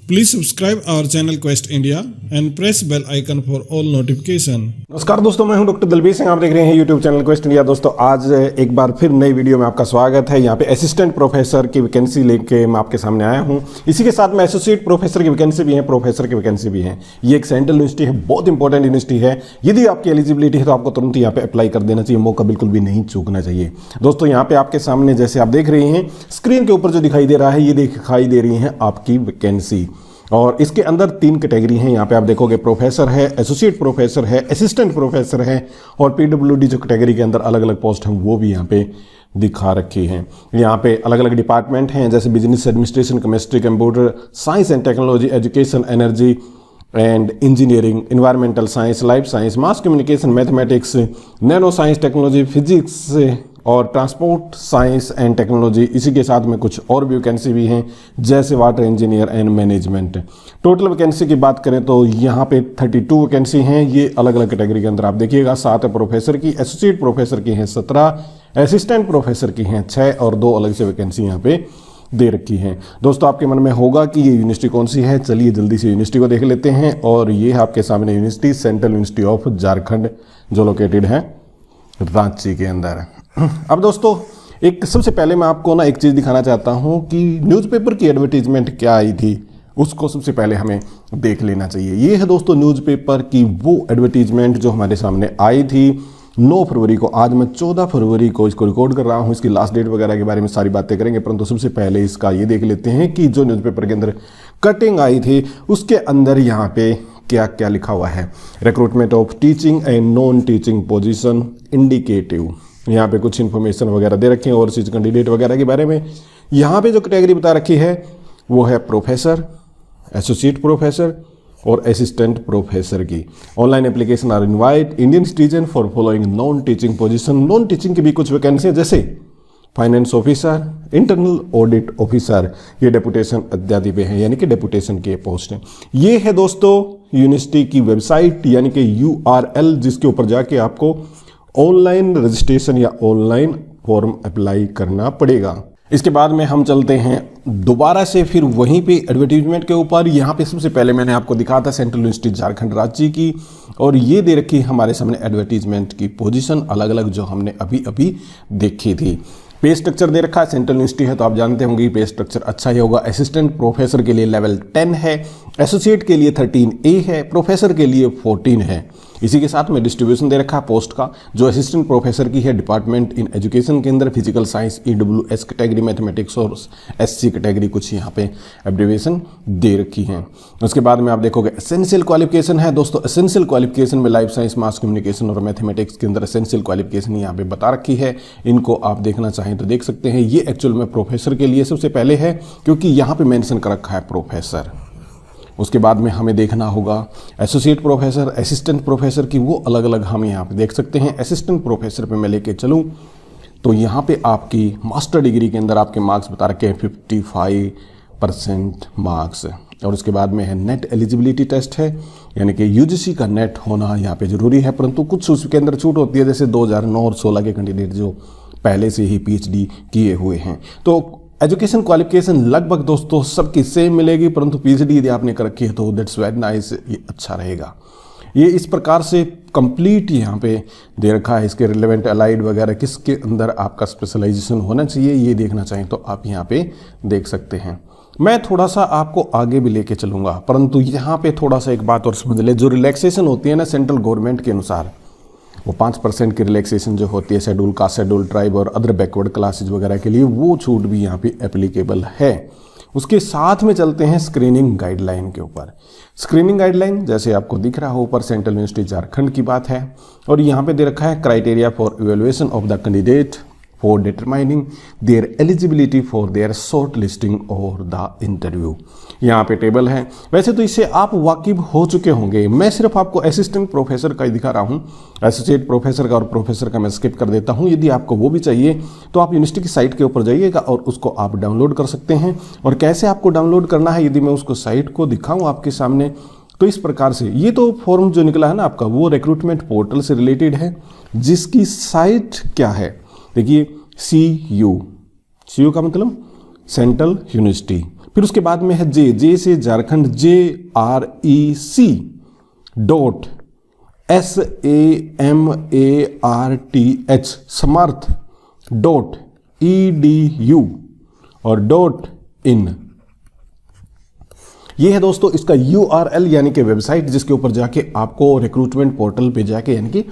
Please subscribe our channel Quest India and press bell icon for all notification। नमस्कार दोस्तों, मैं हूं doctor Dalbir Singh. आप देख रहे हैं यूट्यूब चैनल क्वेस्ट इंडिया। दोस्तों आज एक बार फिर नई वीडियो में आपका स्वागत है। यहाँ पे असिस्टेंट प्रोफेसर की वैकेंसी लेके मैं आपके सामने आया हूँ। इसी के साथ में एसोसिएट प्रोफेसर की वैकेंसी भी है, प्रोफेसर की वैकेंसी भी है। ये एक सेंट्रल यूनिवर्सिटी है, बहुत इंपॉर्टेंट यूनिवर्सिटी है। यदि आपकी एलिजिबिलिटी है तो आपको तुरंत यहाँ पे अप्लाई कर देना चाहिए, मौका बिल्कुल भी नहीं चूकना चाहिए। दोस्तों यहाँ पे आपके सामने जैसे आप देख रहे हैं स्क्रीन के ऊपर जो दिखाई दे रहा है, ये दिखाई दे रही है आपकी वैकेंसी और इसके अंदर 3 कैटेगरी हैं। यहाँ पे आप देखोगे प्रोफेसर है, एसोसिएट प्रोफेसर है, असिस्टेंट प्रोफेसर है और पीडब्ल्यूडी जो कैटेगरी के अंदर अलग अलग पोस्ट हैं वो भी यहाँ पे दिखा रखी हैं। यहाँ पे अलग अलग डिपार्टमेंट हैं जैसे business administration, chemistry, computer science and technology, education, energy and engineering, environmental science, life science, mass communication, mathematics, nano science, technology, physics और ट्रांसपोर्ट साइंस एंड टेक्नोलॉजी। इसी के साथ में कुछ और भी वैकेंसी भी हैं जैसे water engineer and management. Total vacancy की बात करें तो यहाँ पे 32 वैकेंसी हैं। ये अलग अलग कैटेगरी के अंदर आप देखिएगा। 7 प्रोफेसर की, एसोसिएट प्रोफेसर की हैं 17, असिस्टेंट प्रोफेसर की हैं 6 और 2 अलग से वैकेंसी यहाँ पे दे रखी हैं। दोस्तों आपके मन में होगा कि ये यूनिवर्सिटी कौन सी है, चलिए जल्दी से यूनिवर्सिटी को देख लेते हैं। और ये आपके सामने university central university of Jharkhand जो लोकेटेड है रांची के अंदर। अब दोस्तों एक सबसे पहले मैं आपको ना एक चीज़ दिखाना चाहता हूँ कि न्यूज़पेपर की एडवर्टीजमेंट क्या आई थी, उसको सबसे पहले हमें देख लेना चाहिए। ये है दोस्तों न्यूज़पेपर की वो एडवर्टीजमेंट जो हमारे सामने आई थी 9 फरवरी को। आज मैं 14 फरवरी को इसको रिकॉर्ड कर रहा हूँ। इसकी लास्ट डेट वगैरह के बारे में सारी बातें करेंगे, परंतु सबसे पहले इसका ये देख लेते हैं कि जो न्यूज़पेपर के अंदर कटिंग आई थी उसके अंदर यहाँ पे क्या क्या लिखा हुआ है। Recruitment of teaching and non teaching position indicative, यहाँ पे कुछ इन्फॉर्मेशन वगैरह दे रखे हैं और चीज कैंडिडेट वगैरह के बारे में। यहाँ पे जो कैटेगरी बता रखी है वो है प्रोफेसर, एसोसिएट प्रोफेसर और असिस्टेंट प्रोफेसर की। Online application are invite Indian citizen for following non teaching position. Non teaching की भी कुछ वैकेंसी है जैसे finance officer, internal audit officer, ये डेपुटेशन इत्यादि पे हैं, यानी कि डेपुटेशन के पोस्ट हैं। ये है दोस्तों यूनिवर्सिटी की वेबसाइट यानी कि URL, जिसके ऊपर जाके आपको ऑनलाइन रजिस्ट्रेशन या ऑनलाइन फॉर्म अप्लाई करना पड़ेगा। इसके बाद में हम चलते हैं दोबारा से फिर वहीं पे एडवर्टीजमेंट के ऊपर। यहाँ पे सबसे पहले मैंने आपको दिखा था सेंट्रल यूनिवर्सिटी झारखंड रांची की, और ये दे रखी हमारे सामने एडवर्टीजमेंट की पोजीशन अलग अलग जो हमने अभी अभी देखी थी। पे स्ट्रक्चर दे रखा है, सेंट्रल यूनिवर्सिटी है तो आप जानते होंगे पे स्ट्रक्चर अच्छा ही होगा। असिस्टेंट प्रोफेसर के लिए लेवल 10 है, एसोसिएट के लिए 13A है, प्रोफेसर के लिए 14 है। इसी के साथ में डिस्ट्रीब्यूशन दे रखा है पोस्ट का। जो असिस्टेंट प्रोफेसर की है डिपार्टमेंट इन एजुकेशन के अंदर physical science, EWS category, mathematics और SC कैटेगरी, कुछ यहाँ पे एब्रिविएशन दे रखी हैं। उसके बाद में आप देखोगे एसेंशियल क्वालिफिकेशन है दोस्तों। एसेंशियल क्वालिफिकेशन में लाइफ साइंस, मास कम्युनिकेशन और मैथमेटिक्स के अंदर एसेंशियल क्वालिफिकेशन यहाँ पे बता रखी है। इनको आप देखना चाहें तो देख सकते हैं। ये एक्चुअल में प्रोफेसर के लिए सबसे पहले है क्योंकि यहाँ पे मेंशन कर रखा है प्रोफेसर। उसके बाद में हमें देखना होगा एसोसिएट प्रोफेसर, असिस्टेंट प्रोफेसर की, वो अलग अलग हम यहाँ पे देख सकते हैं। असिस्टेंट प्रोफेसर पे मैं लेके चलूँ तो यहाँ पे आपकी मास्टर डिग्री के अंदर आपके मार्क्स बता रखे हैं 55% मार्क्स। और उसके बाद में है नेट एलिजिबिलिटी टेस्ट है, यानी कि UGC का नेट होना यहाँ पे जरूरी है, परंतु कुछ उसके अंदर छूट होती है जैसे 2009 और 16 के कैंडिडेट जो पहले से ही PhD किए हुए हैं। तो एजुकेशन क्वालिफिकेशन लगभग दोस्तों सबकी सेम मिलेगी, परंतु PhD यदि आपने कर रखी है तो दैट्स वेरी नाइस, ये अच्छा रहेगा। ये इस प्रकार से कंप्लीट यहाँ पे दे रखा है। इसके रिलेवेंट अलाइड वगैरह किसके अंदर आपका स्पेशलाइजेशन होना चाहिए ये देखना चाहिए तो आप यहाँ पे देख सकते हैं। मैं थोड़ा सा आपको आगे भी लेके चलूँगा, परंतु यहाँ पे थोड़ा सा एक बात और समझ ले। जो रिलैक्सेशन होती है ना सेंट्रल गवर्नमेंट के अनुसार, वो 5% की रिलैक्सेशन जो होती है शेड्यूल कास्ट, शेड्यूल ट्राइब और अदर बैकवर्ड क्लासेज वगैरह के लिए, वो छूट भी यहाँ पे एप्लीकेबल है। उसके साथ में चलते हैं स्क्रीनिंग गाइडलाइन के ऊपर। स्क्रीनिंग गाइडलाइन जैसे आपको दिख रहा हो ऊपर सेंट्रल यूनिवर्सिटी झारखंड की बात है, और यहाँ पे दे रखा है criteria for evaluation of the candidate for determining there eligibility for their short listing और द इंटरव्यू। यहाँ पे टेबल है। वैसे तो इससे आप वाकिफ हो चुके होंगे, मैं सिर्फ आपको असिस्टेंट प्रोफेसर का ही दिखा रहा हूँ। एसोसिएट प्रोफेसर का और प्रोफेसर का मैं स्किप कर देता हूँ। यदि आपको वो भी चाहिए तो आप यूनिवर्सिटी की साइट के ऊपर जाइएगा और उसको आप डाउनलोड कर सकते हैं। और कैसे आपको डाउनलोड करना है यदि मैं उसको साइट को दिखाऊँ आपके सामने तो इस प्रकार से, ये तो फॉर्म जो निकला है ना आपका वो रिक्रूटमेंट पोर्टल से रिलेटेड है, जिसकी साइट क्या है देखिए CU का मतलब सेंट्रल यूनिवर्सिटी फिर उसके बाद में है जे से झारखंड JREC.SAMARTH SAMARTH.EDU और .in। ये है दोस्तों इसका URL यानी कि वेबसाइट, जिसके ऊपर जाके आपको रिक्रूटमेंट पोर्टल पे जाके यानी कि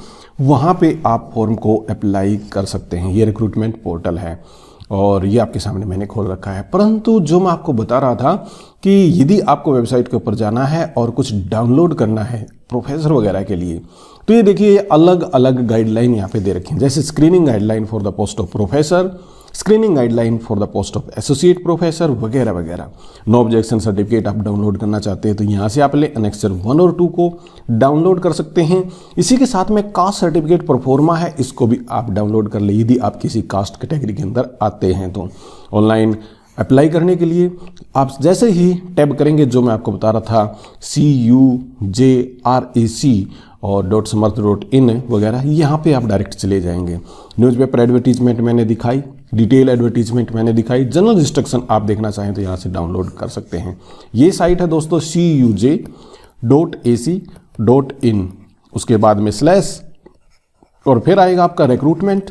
वहाँ पे आप फॉर्म को अप्लाई कर सकते हैं। ये रिक्रूटमेंट पोर्टल है और ये आपके सामने मैंने खोल रखा है। परंतु जो मैं आपको बता रहा था कि यदि आपको वेबसाइट के ऊपर जाना है और कुछ डाउनलोड करना है प्रोफेसर वगैरह के लिए, तो ये देखिए अलग अलग गाइडलाइन यहाँ पे दे रखी हैं, जैसे screening guideline for the post of professor, screening guideline for the post of associate professor वगैरह वगैरह। नो ऑब्जेक्शन सर्टिफिकेट आप डाउनलोड करना चाहते हैं तो यहाँ से आप ले एनेक्सर 1 और 2 को डाउनलोड कर सकते हैं। इसी के साथ में कास्ट सर्टिफिकेट प्रोफोर्मा है, इसको भी आप डाउनलोड कर ले यदि आप किसी कास्ट कैटेगरी के अंदर आते हैं तो। ऑनलाइन अप्लाई करने के लिए आप जैसे ही टैब करेंगे जो मैं आपको बता रहा था CUJREC और .समर्थ.in वगैरह, यहाँ पे आप डायरेक्ट चले जाएंगे। न्यूज़पेपर एडवर्टीजमेंट मैंने दिखाई, डिटेल एडवर्टीजमेंट मैंने दिखाई, जनरल इंस्ट्रक्शन आप देखना चाहें तो यहाँ से डाउनलोड कर सकते हैं। ये साइट है दोस्तों CUJ.AC.in, उसके बाद में स्लैश और फिर आएगा आपका रिक्रूटमेंट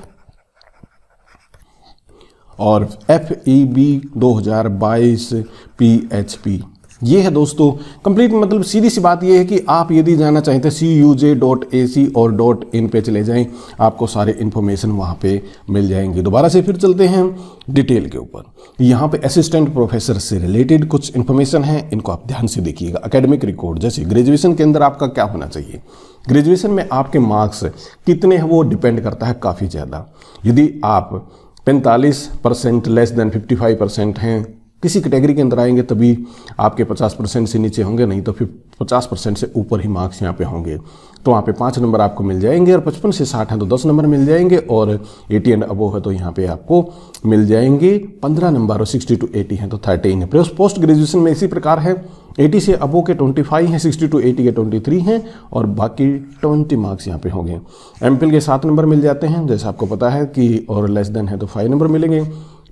और FEB 2022 PHP। ये है दोस्तों कंप्लीट, मतलब सीधी सी बात ये है कि आप यदि जाना चाहते हैं CUJ.AC और .in पे चले जाएं, आपको सारे इन्फॉर्मेशन वहाँ पे मिल जाएंगे। दोबारा से फिर चलते हैं डिटेल के ऊपर। यहाँ पे असिस्टेंट प्रोफेसर से रिलेटेड कुछ इन्फॉर्मेशन है, इनको आप ध्यान से देखिएगा। एकेडमिक रिकॉर्ड, जैसे ग्रेजुएशन के अंदर आपका क्या होना चाहिए, ग्रेजुएशन में आपके मार्क्स कितने हैं वो डिपेंड करता है काफ़ी ज़्यादा। यदि आप 45% लेस देन 55% हैं, किसी कैटेगरी के अंदर आएंगे तभी आपके 50% से नीचे होंगे, नहीं तो फिर 50% से ऊपर ही मार्क्स यहाँ पे होंगे। तो वहाँ पे 5 नंबर आपको मिल जाएंगे और 55 से 60 हैं तो 10 नंबर मिल जाएंगे और 80 एंड अबोव है तो यहाँ पे आपको मिल जाएंगे 15 नंबर और 60 to 80 हैं तो 13 है। पोस्ट ग्रेजुएशन में इसी प्रकार है, 80 से अबोव के 25 हैं, 60 to 80 के 23 हैं और बाकी 20 मार्क्स यहाँ पे होंगे। MPhil के 7 नंबर मिल जाते हैं जैसे आपको पता है कि, और लेस देन है तो 5 नंबर मिलेंगे।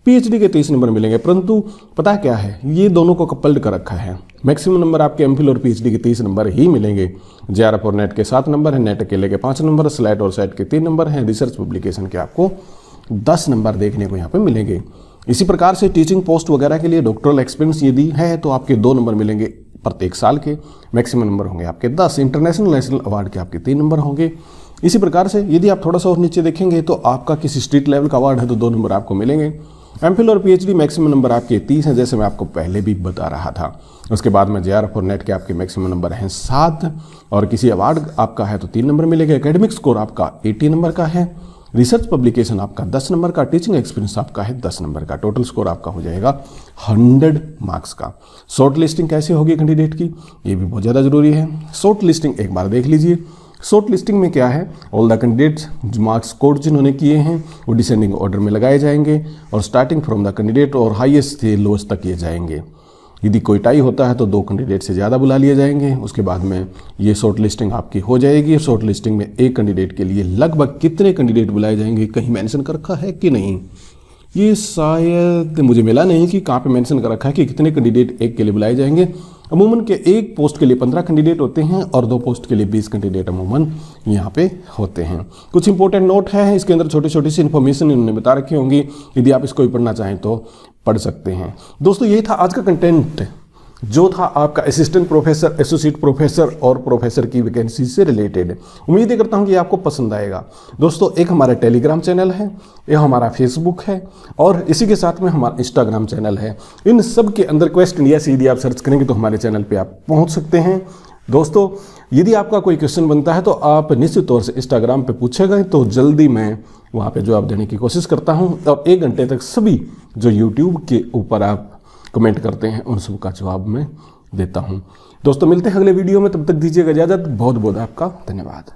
PhD के 30 नंबर मिलेंगे, परंतु पता क्या है ये दोनों को कपल्ड कर रखा है। मैक्सिमम नंबर आपके MPhil और PhD के 30 नंबर ही मिलेंगे। JRF और नेट के 7 नंबर है, नेट अकेले के 5 नंबर, स्लैट और सेट के 3 नंबर हैं, रिसर्च पब्लिकेशन के आपको 10 नंबर देखने को यहाँ पे मिलेंगे। इसी प्रकार से टीचिंग पोस्ट वगैरह के लिए डॉक्टरल एक्सपीरियंस यदि है तो आपके 2 नंबर मिलेंगे प्रत्येक साल के, मैक्सिमम नंबर होंगे आपके 10। इंटरनेशनल नेशनल अवार्ड के आपके 3 नंबर होंगे। इसी प्रकार से यदि आप थोड़ा सा और नीचे देखेंगे तो आपका किसी स्टेट लेवल का अवार्ड है तो 2 नंबर आपको मिलेंगे। MPhil और PhD मैक्सिमम नंबर आपके 30 हैं जैसे मैं आपको पहले भी बता रहा था। उसके बाद में JRF और नेट के आपके मैक्सिमम नंबर हैं 7 और किसी अवार्ड आपका है तो 3 नंबर मिलेगा। एकेडमिक स्कोर आपका 80 नंबर का है, रिसर्च पब्लिकेशन आपका 10 नंबर का, टीचिंग एक्सपीरियंस आपका है 10 नंबर का। टोटल स्कोर आपका हो जाएगा 100 मार्क्स का। शॉर्ट लिस्टिंग कैसे होगी कैंडिडेट की, ये भी बहुत ज़्यादा जरूरी है। शॉर्ट लिस्टिंग एक बार देख लीजिए। शॉर्ट लिस्टिंग में क्या है, all the candidates marks score जिन्होंने किए हैं वो डिसेंडिंग ऑर्डर में लगाए जाएंगे और स्टार्टिंग फ्रॉम द कैंडिडेट और हाईएस्ट से लोएस्ट तक किए जाएंगे। यदि कोई टाई होता है तो 2 कैंडिडेट से ज़्यादा बुला लिए जाएंगे। उसके बाद में ये शॉर्ट लिस्टिंग आपकी हो जाएगी। शॉर्ट लिस्टिंग में एक कैंडिडेट के लिए लगभग कितने कैंडिडेट बुलाए जाएंगे कहीं मेंशन कर रखा है कि नहीं, ये शायद मुझे मिला नहीं कि कहाँ पे मेंशन कर रखा है कि कितने कैंडिडेट एक के लिए बुलाए जाएंगे। अमूमन के एक पोस्ट के लिए 15 कैंडिडेट होते हैं और 2 पोस्ट के लिए 20 कैंडिडेट अमूमन यहाँ पे होते हैं। कुछ इंपॉर्टेंट नोट है, इसके अंदर छोटी छोटी सी इन्फॉर्मेशन इन्होंने बता रखी होंगी, यदि आप इसको भी पढ़ना चाहें तो पढ़ सकते हैं। दोस्तों यही था आज का कंटेंट जो था आपका असिस्टेंट प्रोफेसर, एसोसिएट प्रोफेसर और प्रोफेसर की वैकेंसी से रिलेटेड। उम्मीद करता हूँ कि आपको पसंद आएगा। दोस्तों एक हमारा टेलीग्राम चैनल है, एक हमारा फेसबुक है और इसी के साथ में हमारा इंस्टाग्राम चैनल है। इन सब के अंदर क्वेस्ट इंडिया से यदि आप सर्च करेंगे तो हमारे चैनल पर आप पहुँच सकते हैं। दोस्तों यदि आपका कोई क्वेश्चन बनता है तो आप निश्चित तौर से इंस्टाग्राम पे पूछेगा तो जल्दी मैं वहाँ पे जवाब देने की कोशिश करता हूँ और 1 घंटे तक सभी जो यूट्यूब के ऊपर आप कमेंट करते हैं उन सब का जवाब मैं देता हूँ। दोस्तों मिलते हैं अगले वीडियो में, तब तक दीजिएगा इजाज़त। बहुत बहुत आपका धन्यवाद।